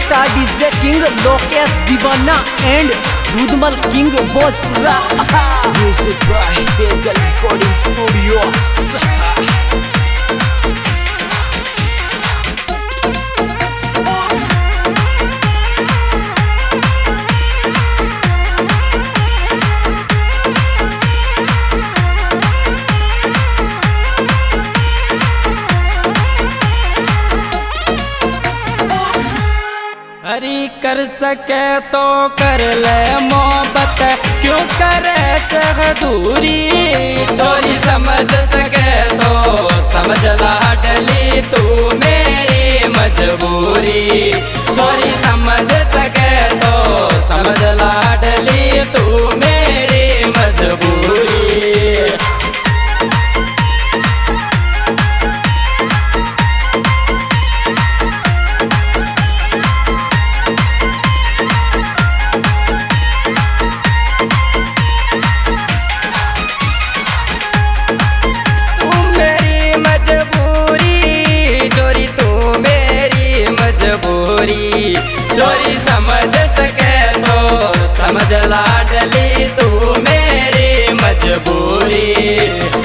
Superstar DJ king Lokesh Deewana and Rudmal king Bhojpura. Music by Tejal recording studio. हरी कर सके तो कर ले मोहब्बत, क्यों करे चाह दूरी। चोरी समझ सके तो समझ लाडली, तू मेरी मजबूरी। चोरी समझ सके तो समझ लाडली, तू मेरी मजबूरी। चोरी समझ सके तो समझ लाडली, तू मेरी मजबूरी।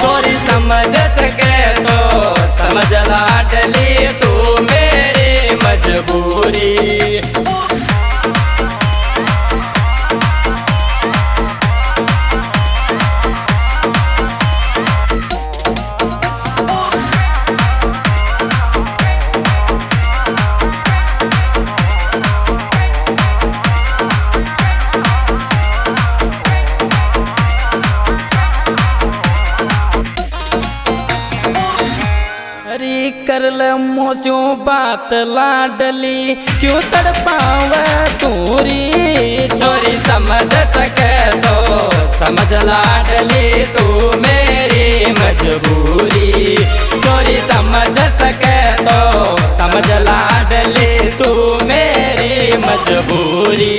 चोरी समझ सके तो समझ लाडली, तू मेरी मजबूरी। कर ले मोस्यों बात लाडली, क्यों तड़पावे तूरी। चोरी समझ सके तो समझ लाडली, तू मेरी मजबूरी। चोरी समझ सके तो समझ लाडली, तू मेरी मजबूरी।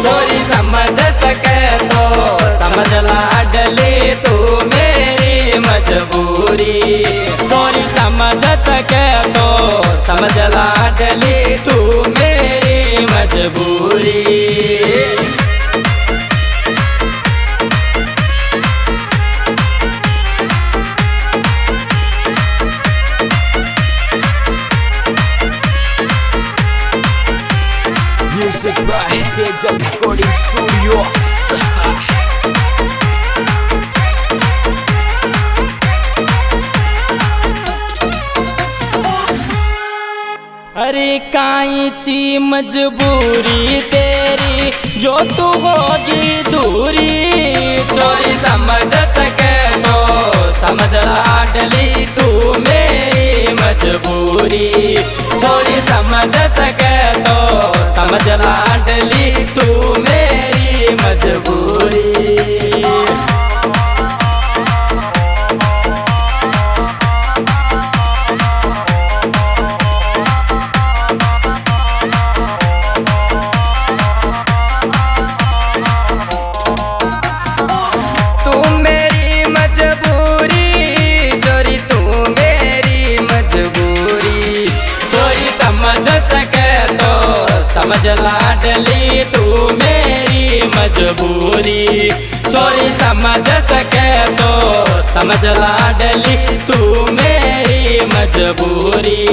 चोरी समझ सके तो समझ लाडली, तू मेरी मजबूरी। चोरी समझ सके तो समझ लाडली, तू मेरी मजबूरी। Music by Tejal recording studio. अरे काई ची मजबूरी तेरी, जो तू होगी दूरी। चोरी समझ सके तो समझ लाडली, तू मेरी मजबूरी। चोरी समझ सके तो समझ लाडली, तू मेरी मजबूरी। समझ लाडली, तू मेरी मजबूरी। चोरी समझ सके तो समझ लाडली, तू मेरी मजबूरी।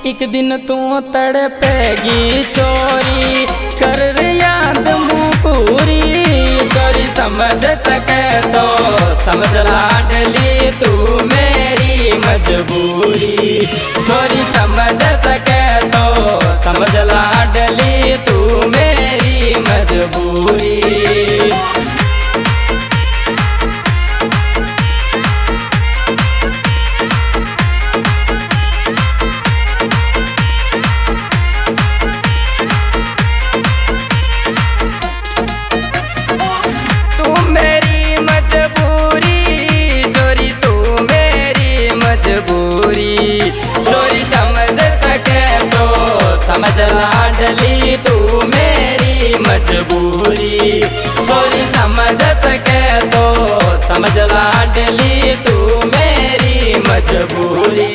एक दिन तू तड़पेगी चोरी, कर याद मुँह पूरी। चोरी समझ सके तो समझ लाडली तू मेरी मजबूरी। चोरी समझ सके तो समझ लाडली तू मेरी मजबूरी। चोरी समझ सके तो समझ लाडली तू मेरी मजबूरी। चोरी समझ सके तो समझ लाडली तू मेरी मजबूरी।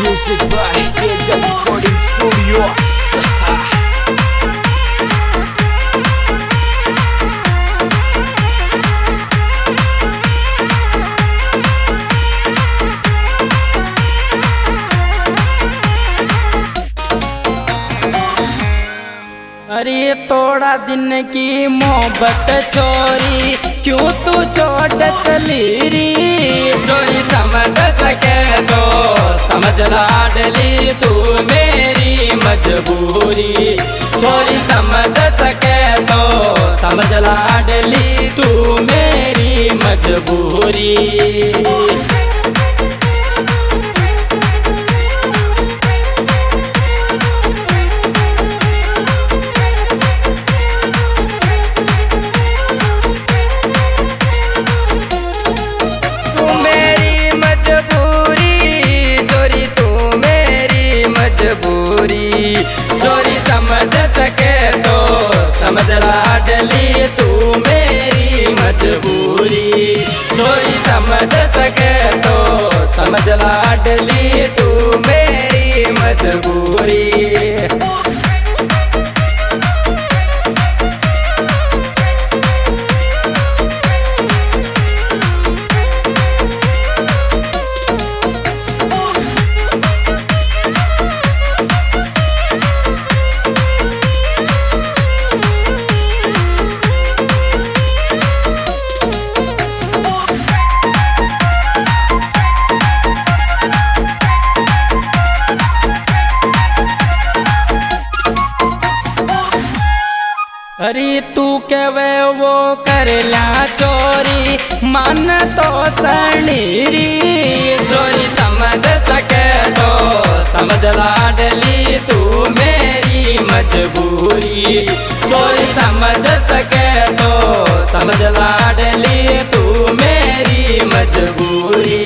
Music by Teja Recording Studios. अरे थोड़ा दिन की मोहब्बत चोरी क्यों तू छोड़ चली री। चोरी समझ सके तो समझ लाडली तू मेरी मजबूरी। चोरी समझ सके तो समझ लाडली तू मेरी मजबूरी। चोरी समझ सके तो समझ लाडली तू मेरी मजबूरी। चोरी समझ सके तो समझ लाडली तू मेरी मजबूरी। अरे तू कहवे वो कर ला चोरी मन तो सनीरी। चोरी समझ सके तो समझ लाडली तू मेरी मजबूरी। चोरी समझ सके तो समझ लाडली तू मेरी मजबूरी।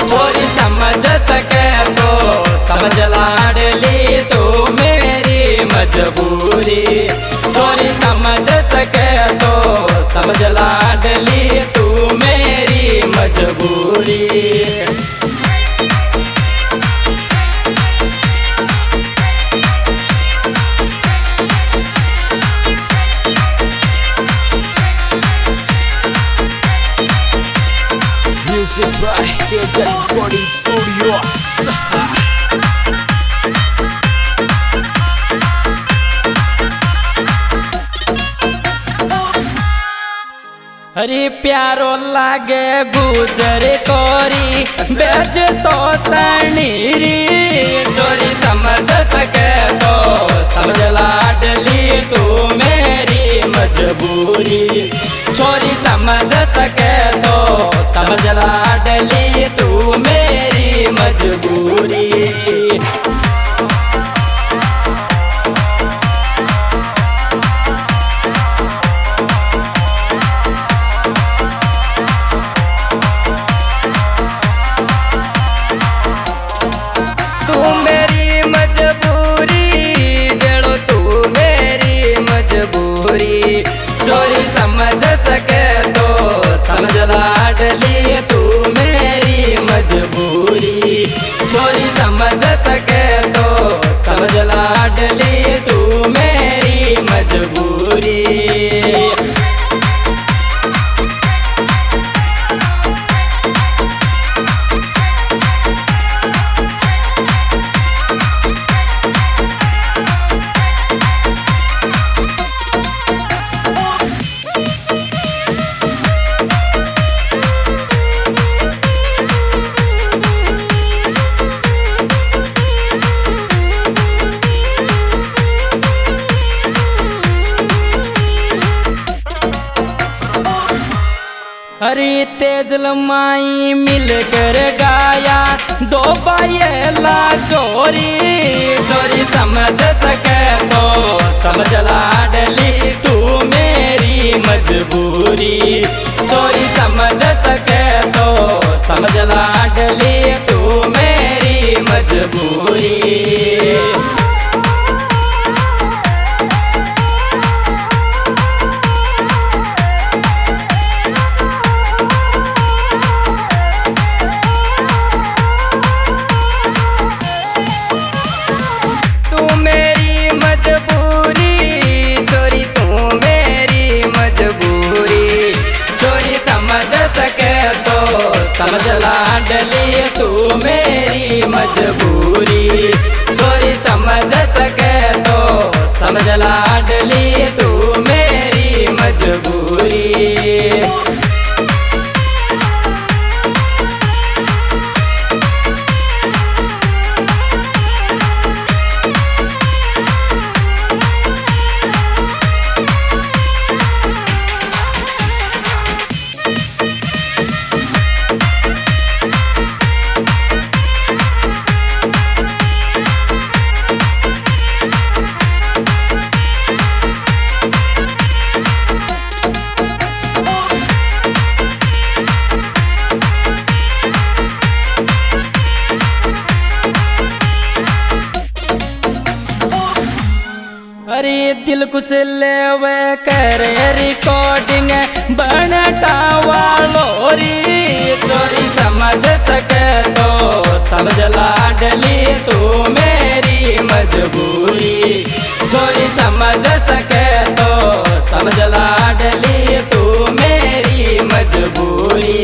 चोरी समझ सके तो समझ लाडली तू मेरी मजबूरी। चोरी समझ सके तो समझ लाडली तू मेरी मजबूरी। Music by Teja Recording Studios. अरे प्यारो लागे गुजर कोरी बेज तो सनीरी। चोरी समझ सके तो समझ लाडली तू मेरी मजबूरी। चोरी समझ सके तो समझ लाडली तू मेरी मजबूरी। तेजल माई मिलकर गाया दो बायला चोरी चोरी समझ सके तो समझ लाडली तू मेरी मजबूरी चोरी समझ सके तो समझ लाडली तू मेरी मजबूरी। समझ लाडली तू मेरी मजबूरी चोरी समझ सके तो समझ लाडली तू मेरी मजबूरी। अरे दिल कुछ लेवे करे रिकॉर्डिंग बनटा वालोरी चोरी समझ सके तो समझ लाडली तू मेरी मजबूरी चोरी समझ सके तो समझ लाडली तू मेरी मजबूरी।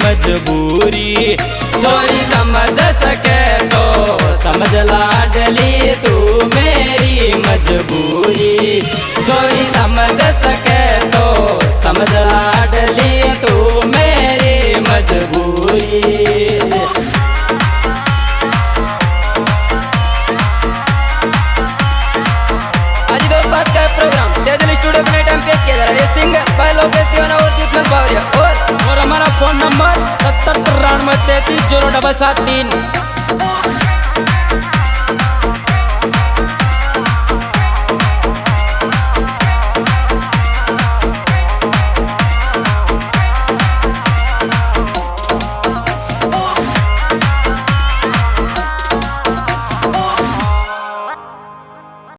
मजबूरी चोरी समझ सके तो समझ लाडली तू मेरी मजबूरी चोरी समझ सके तो समझ लाडली तू मेरी मजबूरी। आज दोस्तों आज का प्रोग्राम तेजल स्टूडियो में टाइम पेश किया जा रहा है। सिंगर बाय लोकेश दीवाना और युगल बावरिया और हमारा फोन नंबर 70 93 33 0773।